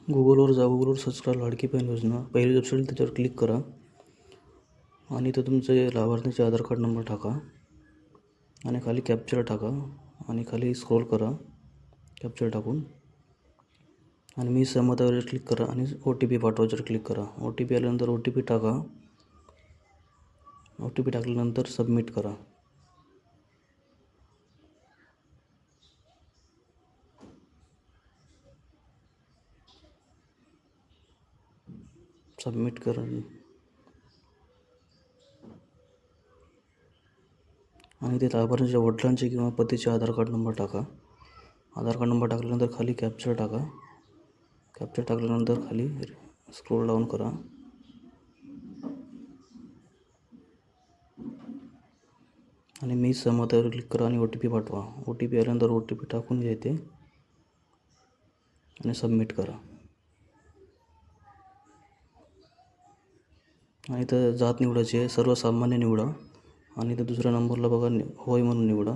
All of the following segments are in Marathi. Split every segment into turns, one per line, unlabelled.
गुगलवर जा. गुगलवर सर्च करा लाडकी बहीण योजना. पहिली वेबसाईट त्याच्यावर क्लिक करा आणि इथं तुमचे लाभार्थीचे आधार कार्ड नंबर टाका आणि खाली कॅप्चर टाका आणि खाली स्क्रोल करा कॅप्चर टाकून आणि मी सहमतावर क्लिक करा आणि OTP पाठवायच्यावर क्लिक करा. OTP आल्यानंतर OTP टाका. OTP टाकल्यानंतर सबमिट करा. सबमिट करा आणि ते लाभार्थीच्या वडिलांचे किंवा पतीचे आधार कार्ड नंबर टाका. आधार कार्ड नंबर टाकल्यानंतर खाली कॅप्चर टाका. कॅप्चर टाकल्यानंतर खाली स्क्रोल डाऊन करा आणि मी सहमतावर क्लिक करा आणि OTP पाठवा. OTP आल्यानंतर OTP टाकून घ्यायचे आणि सबमिट करा. आणि इथं जात निवडायची आहे, सर्वसामान्य निवडा आणि इथं दुसऱ्या नंबरला बघा होय म्हणून निवडा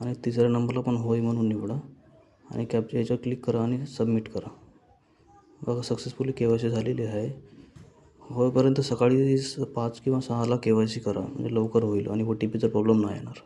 आणि तिसऱ्या नंबरला पण होय म्हणून निवडा आणि याच्यावर क्लिक करा आणि सबमिट करा. बघा सक्सेसफुली KYC झालेली आहे. होईपर्यंत सकाळी 5 किंवा 6ला KYC करा म्हणजे लवकर होईल आणि OTPचा प्रॉब्लेम नाही येणार.